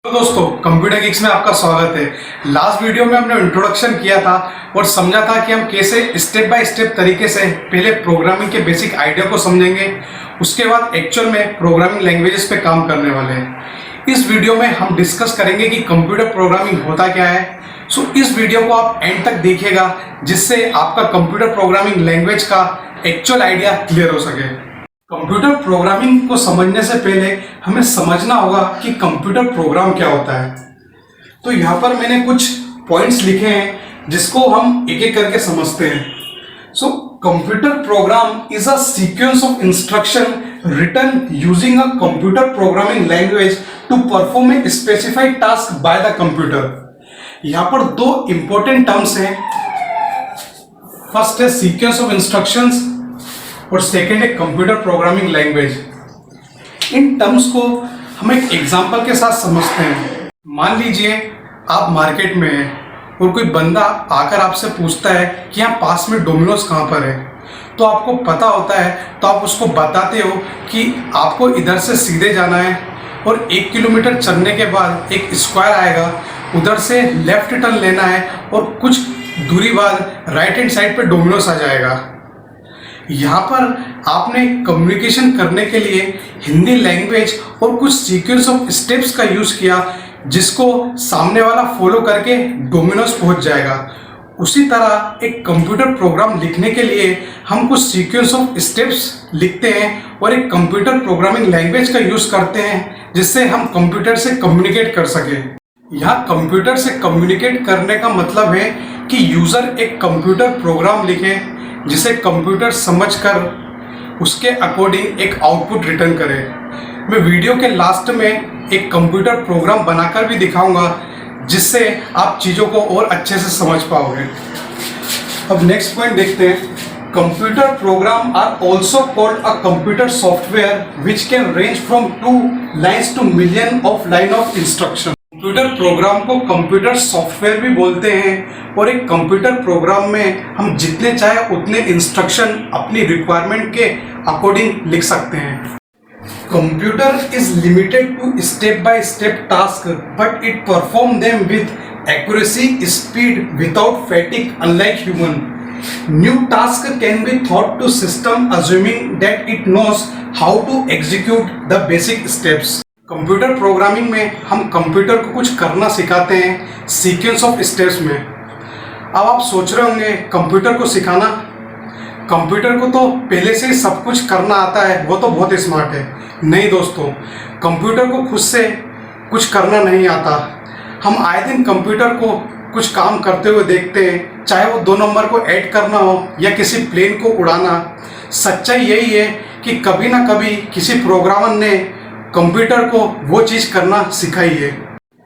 तो दोस्तों, computer gigs में आपका स्वागत है। लास्ट वीडियो में हमने इंट्रोडक्शन किया था और समझा था कि हम कैसे स्टेप बाय स्टेप तरीके से पहले प्रोग्रामिंग के बेसिक आइडिया को समझेंगे, उसके बाद एक्चुअल में प्रोग्रामिंग लैंग्वेजेस पे काम करने वाले हैं। इस वीडियो में हम डिस्कस करेंगे कि कंप्यूटर प्रोग्रामिंग होता क्या है। सो इस वीडियो को आप एंड तक देखिएगा, जिससे आपका कंप्यूटर प्रोग्रामिंग लैंग्वेज का एक्चुअल आइडिया क्लियर हो सके। कंप्यूटर प्रोग्रामिंग को समझने से पहले हमें समझना होगा कि कंप्यूटर प्रोग्राम क्या होता है। तो यहाँ पर मैंने कुछ पॉइंट्स लिखे हैं जिसको हम एक एक करके समझते हैं। So computer program is a sequence of instruction written using a computer programming language to perform a specified task by the computer. यहाँ पर दो इंपॉर्टेंट टर्म्स हैं। फर्स्ट है सीक्वेंस ऑफ इंस्ट्रक्शंस और सेकेंड है कंप्यूटर प्रोग्रामिंग लैंग्वेज। इन terms को हम एक एग्जांपल के साथ समझते हैं। मान लीजिए आप मार्केट में हैं और कोई बंदा आकर आपसे पूछता है कि यहाँ पास में डोमिनोज कहाँ पर है, तो आपको पता होता है तो आप उसको बताते हो कि आपको इधर से सीधे जाना है और 1 किलोमीटर चलने के बाद एक स्क्वायर आएगा, उधर से लेफ्ट टर्न लेना है और कुछ दूरी बाद राइट हैंड साइड पे डोमिनोज आ जाएगा। यहाँ पर आपने कम्युनिकेशन करने के लिए हिंदी लैंग्वेज और कुछ सीक्वेंस ऑफ स्टेप्स का यूज़ किया, जिसको सामने वाला फॉलो करके डोमिनोज पहुँच जाएगा। उसी तरह एक कंप्यूटर प्रोग्राम लिखने के लिए हम कुछ सीक्वेंस ऑफ स्टेप्स लिखते हैं और एक कंप्यूटर प्रोग्रामिंग लैंग्वेज का यूज़ करते हैं, जिससे हम कंप्यूटर से कम्युनिकेट कर सकें। यहाँ कंप्यूटर से कम्युनिकेट करने का मतलब है कि यूज़र एक कंप्यूटर प्रोग्राम लिखे जिसे कंप्यूटर समझकर उसके अकॉर्डिंग एक आउटपुट रिटर्न करे। मैं वीडियो के लास्ट में एक कंप्यूटर प्रोग्राम बनाकर भी दिखाऊंगा, जिससे आप चीज़ों को और अच्छे से समझ पाओगे। अब नेक्स्ट पॉइंट देखते हैं। Computer program are also called a computer software which can range from 2 lines to million of line of instruction. Computer program को कंप्यूटर सॉफ्टवेयर भी बोलते हैं और एक कंप्यूटर प्रोग्राम में हम जितने चाहे उतने इंस्ट्रक्शन अपनी रिक्वायरमेंट के अकॉर्डिंग लिख सकते हैं। Computer is limited to step by step task, but it perform them with accuracy, speed, without fatigue, unlike human. New task can be taught to system assuming that it knows how to execute the basic steps. Computer programming में हम computer को कुछ करना सिखाते हैं sequence of steps में। अब आप सोच रहे होंगे कंप्यूटर को सिखाना, कंप्यूटर को तो पहले से ही सब कुछ करना आता है, वो तो बहुत स्मार्ट है। नहीं दोस्तों, कंप्यूटर को खुद से कुछ करना नहीं आता। हम आए दिन कंप्यूटर को कुछ काम करते हुए देखते हैं, चाहे वो 2 नंबर को ऐड करना हो या किसी प्लेन को उड़ाना। सच्चाई यही है कि कभी ना कभी किसी प्रोग्रामर ने कंप्यूटर को वो चीज़ करना सिखाई है।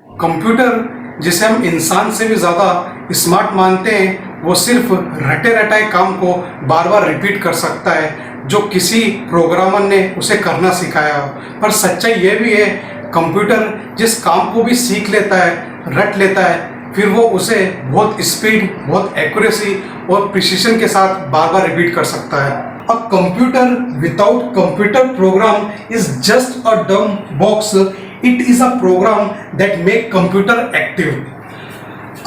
कंप्यूटर जिसे हम इंसान से भी ज़्यादा स्मार्ट मानते हैं, वो सिर्फ रटे रटाए काम को बार बार रिपीट कर सकता है, जो किसी प्रोग्रामर ने उसे करना सिखाया हो। पर सच्चाई ये भी है, कंप्यूटर जिस काम को भी सीख लेता है, रट लेता है, फिर वो उसे बहुत स्पीड, बहुत एक्यूरेसी और प्रिसीजन के साथ बार बार रिपीट कर सकता है। A computer without computer program is just a dumb box. It is a program that make computer active.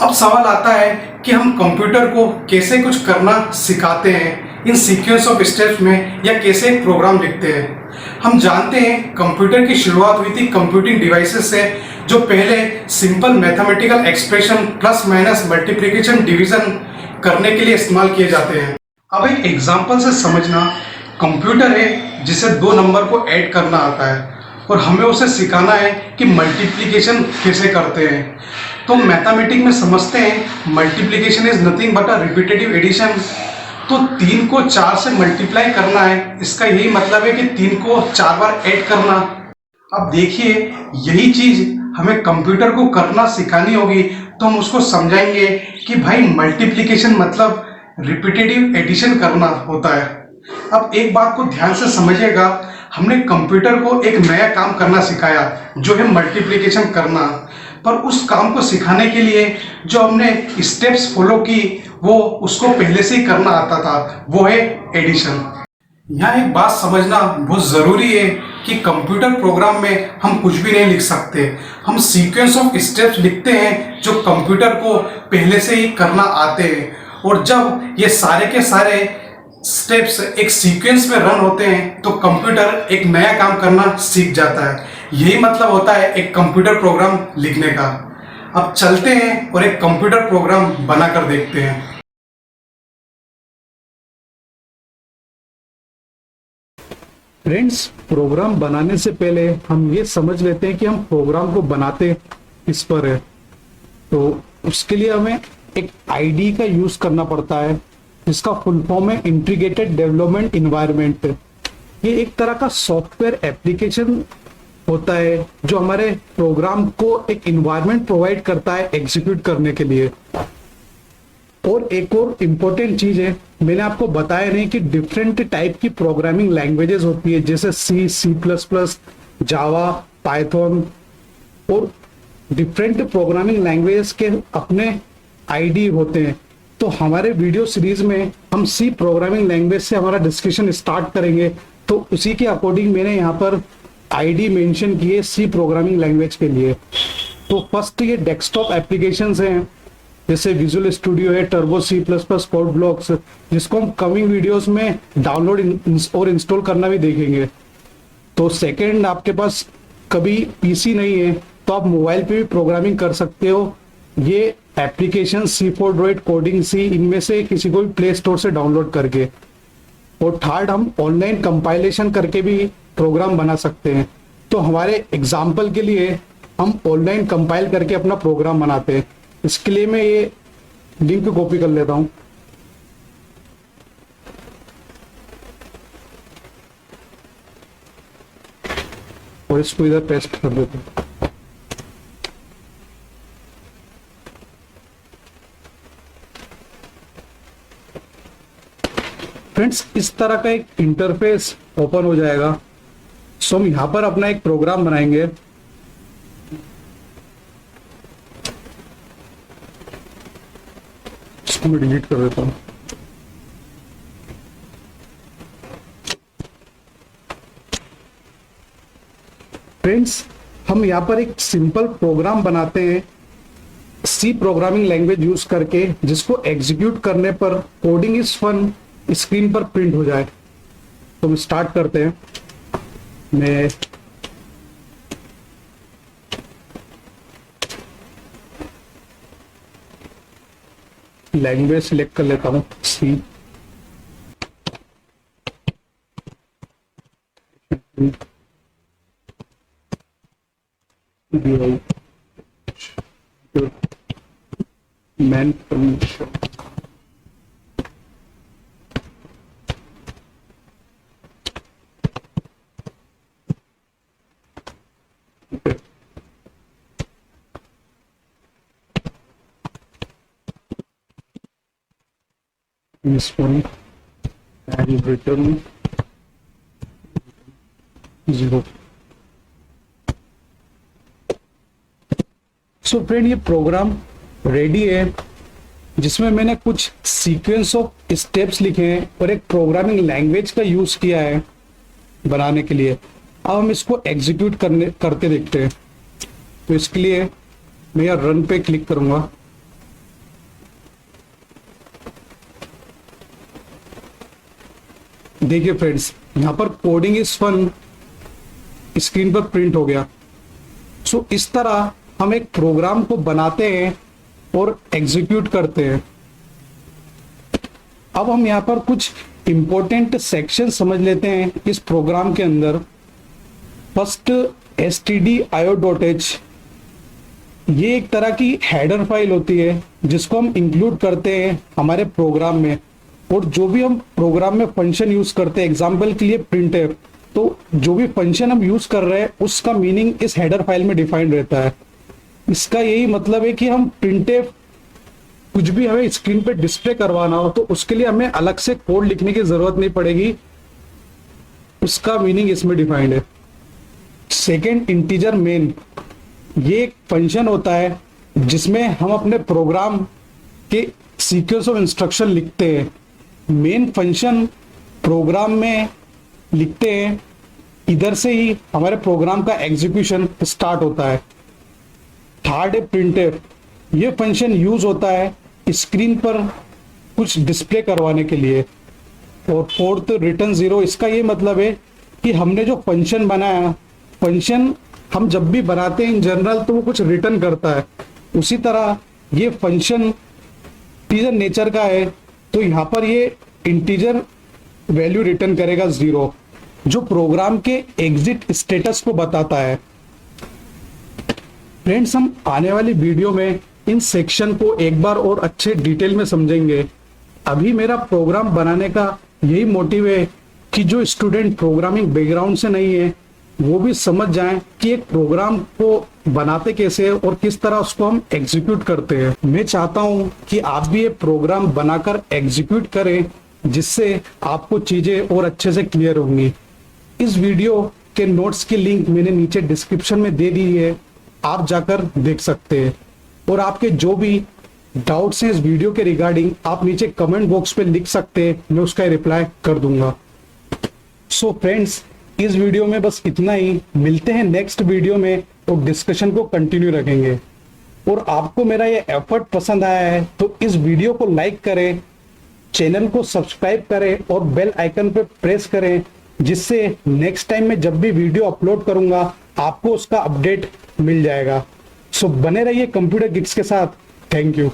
अब सवाल आता है कि हम कंप्यूटर को कैसे कुछ करना सिखाते हैं इन सीक्वेंस ऑफ स्टेप्स में, या कैसे एक प्रोग्राम लिखते हैं। हम जानते हैं कंप्यूटर की शुरुआत हुई थी कंप्यूटिंग डिवाइसेस से, जो पहले simple mathematical expression plus minus multiplication division करने के लिए इस्तेमाल किए जाते हैं। अब एक एग्जांपल से समझना। कंप्यूटर है जिसे 2 नंबर को ऐड करना आता है और हमें उसे सिखाना है कि मल्टीप्लिकेशन कैसे करते हैं। तो मैथमेटिक्स में समझते हैं multiplication is nothing but a repetitive addition. तो 3 को 4 से मल्टीप्लाई करना है, इसका यही मतलब है कि 3 को 4 बार ऐड करना। अब देखिए, यही चीज़ हमें कंप्यूटर को करना सिखानी होगी, तो हम उसको समझाएंगे कि भाई मल्टीप्लिकेशन मतलब रिपीटेटिव एडिशन करना होता है। अब एक बात को ध्यान से समझिएगा, हमने कंप्यूटर को एक नया काम करना सिखाया जो है मल्टीप्लिकेशन करना, पर उस काम को सिखाने के लिए जो हमने स्टेप्स फॉलो की वो उसको पहले से ही करना आता था, वो है एडिशन। यहाँ एक बात समझना बहुत ज़रूरी है कि कंप्यूटर प्रोग्राम में हम कुछ भी नहीं लिख सकते, हम सीक्वेंस ऑफ स्टेप्स लिखते हैं जो कंप्यूटर को पहले से ही करना आते हैं। और जब ये सारे के सारे स्टेप्स एक सीक्वेंस में रन होते हैं तो कंप्यूटर एक नया काम करना सीख जाता है। यही मतलब होता है एक कंप्यूटर प्रोग्राम लिखने का। अब चलते हैं और एक कंप्यूटर प्रोग्राम बनाकर देखते हैं। फ्रेंड्स, प्रोग्राम बनाने से पहले हम ये समझ लेते हैं कि हम प्रोग्राम को बनाते किस पर है। तो उसके लिए हमें एक आईडी का यूज करना पड़ता है, जिसका फुल फॉर्म है इंटीग्रेटेड डेवलपमेंट इन्वायरमेंट। ये एक तरह का सॉफ्टवेयर एप्लीकेशन होता है जो हमारे प्रोग्राम को एक इन्वायरमेंट प्रोवाइड करता है एग्जीक्यूट करने के लिए। और एक और इम्पोर्टेंट चीज है, मैंने आपको बताया नहीं कि डिफरेंट टाइप की प्रोग्रामिंग लैंग्वेजेस होती है, जैसे सी, सी प्लस प्लस, जावा, पाइथन। और डिफरेंट प्रोग्रामिंग लैंग्वेजेस के अपने आईडी होते हैं। तो हमारे वीडियो सीरीज में हम सी प्रोग्रामिंग लैंग्वेज से हमारा डिस्कशन स्टार्ट करेंगे। तो उसी के अकॉर्डिंग मैंने यहाँ पर आईडी मेंशन किए सी प्रोग्रामिंग लैंग्वेज के लिए। तो फर्स्ट ये डेस्कटॉप एप्लीकेशंस हैं, जैसे विजुअल स्टूडियो है, turbo, C plus plus, code blocks, जिसको हम कमिंग वीडियोस में डाउनलोड और इंस्टॉल करना भी देखेंगे। तो सेकंड, आपके पास कभी पीसी नहीं है तो आप मोबाइल पे भी प्रोग्रामिंग कर सकते हो। ये एप्लीकेशन C4 कोडिंग सी, इनमें से किसी को भी प्ले स्टोर से डाउनलोड करके। और थर्ड, हम ऑनलाइन कंपाइलेशन करके भी प्रोग्राम बना सकते हैं। तो हमारे एग्जाम्पल के लिए हम ऑनलाइन कंपाइल करके अपना प्रोग्राम बनाते हैं। इसके लिए मैं ये लिंक कॉपी कर लेता हूं और इसको इधर पेस्ट कर देते हैं। फ्रेंड्स, इस तरह का एक इंटरफेस ओपन हो जाएगा। सो हम यहां पर अपना एक प्रोग्राम बनाएंगे। इसको मैं डिलीट कर देता हूं। फ्रेंड्स, हम यहां पर एक सिंपल प्रोग्राम बनाते हैं सी प्रोग्रामिंग लैंग्वेज यूज करके, जिसको एग्जीक्यूट करने पर कोडिंग इज फन स्क्रीन पर प्रिंट हो जाए। तो हम स्टार्ट करते हैं। मैं लैंग्वेज सिलेक्ट कर लेता हूं, C. Main permission, this one and return 0। So friend, ये प्रोग्राम रेडी है, जिसमें मैंने कुछ सीक्वेंस ऑफ स्टेप्स लिखे हैं और एक प्रोग्रामिंग लैंग्वेज का यूज किया है बनाने के लिए। अब हम इसको एग्जीक्यूट करके देखते हैं। तो इसके लिए मैं यहाँ रन पे क्लिक करूंगा। देखिए फ्रेंड्स, यहां पर कोडिंग इज फन स्क्रीन पर प्रिंट हो गया। सो इस तरह हम एक प्रोग्राम को बनाते हैं और एग्जीक्यूट करते हैं। अब हम यहां पर कुछ इंपॉर्टेंट सेक्शन समझ लेते हैं इस प्रोग्राम के अंदर। फर्स्ट, stdio.h, ये एक तरह की हेडर फाइल होती है जिसको हम इंक्लूड करते हैं हमारे प्रोग्राम में। और जो भी हम प्रोग्राम में फंक्शन यूज करते हैं, एग्जाम्पल के लिए प्रिंटफ, तो जो भी फंक्शन हम यूज कर रहे हैं उसका मीनिंग इस हेडर फाइल में डिफाइंड रहता है। इसका यही मतलब है कि हम प्रिंटफ कुछ भी हमें स्क्रीन पे डिस्प्ले करवाना हो तो उसके लिए हमें अलग से कोड लिखने की जरूरत नहीं पड़ेगी, उसका मीनिंग इसमें डिफाइंड है। सेकेंड, इंटीजर मेन, ये एक फंक्शन होता है जिसमें हम अपने प्रोग्राम के सीक्वेंस ऑफ इंस्ट्रक्शन लिखते हैं। मेन फंक्शन प्रोग्राम में लिखते हैं इधर से ही हमारे प्रोग्राम का एग्जीक्यूशन स्टार्ट होता है। थर्ड है प्रिंटफ। ये फंक्शन यूज होता है स्क्रीन पर कुछ डिस्प्ले करवाने के लिए। और फोर्थ रिटर्न जीरो, इसका ये मतलब है कि हमने जो फंक्शन बनाया, फंक्शन हम जब भी बनाते हैं इन जनरल तो वो कुछ रिटर्न करता है, उसी तरह ये फंक्शन इंटीजर नेचर का है तो यहाँ पर ये इंटीजर वैल्यू रिटर्न करेगा 0, जो प्रोग्राम के एग्जिट स्टेटस को बताता है। फ्रेंड्स, हम आने वाली वीडियो में इन सेक्शन को एक बार और अच्छे डिटेल में समझेंगे। अभी मेरा प्रोग्राम बनाने का यही मोटिव है कि जो स्टूडेंट प्रोग्रामिंग बैकग्राउंड से नहीं है वो भी समझ जाएं कि एक प्रोग्राम को बनाते कैसे है और किस तरह उसको हम एग्जीक्यूट करते हैं। मैं चाहता हूं कि आप भी ये प्रोग्राम बनाकर एग्जीक्यूट करें, जिससे आपको चीजें और अच्छे से क्लियर होंगी। इस वीडियो के नोट्स की लिंक मैंने नीचे डिस्क्रिप्शन में दे दी है, आप जाकर देख सकते हैं। और आपके जो भी डाउट्स हैं इस वीडियो के रिगार्डिंग आप नीचे कमेंट बॉक्स पे लिख सकते हैं, मैं उसका रिप्लाई कर दूंगा। सो फ्रेंड्स, इस वीडियो में बस इतना ही। मिलते हैं नेक्स्ट वीडियो में और डिस्कशन को कंटिन्यू रखेंगे। और आपको मेरा ये एफर्ट पसंद आया है तो इस वीडियो को लाइक करें, चैनल को सब्सक्राइब करें और बेल आइकन पे प्रेस करें, जिससे नेक्स्ट टाइम में जब भी वीडियो अपलोड करूंगा आपको उसका अपडेट मिल जाएगा। सो बने रहिए कंप्यूटर गिग्स के साथ। Thank you.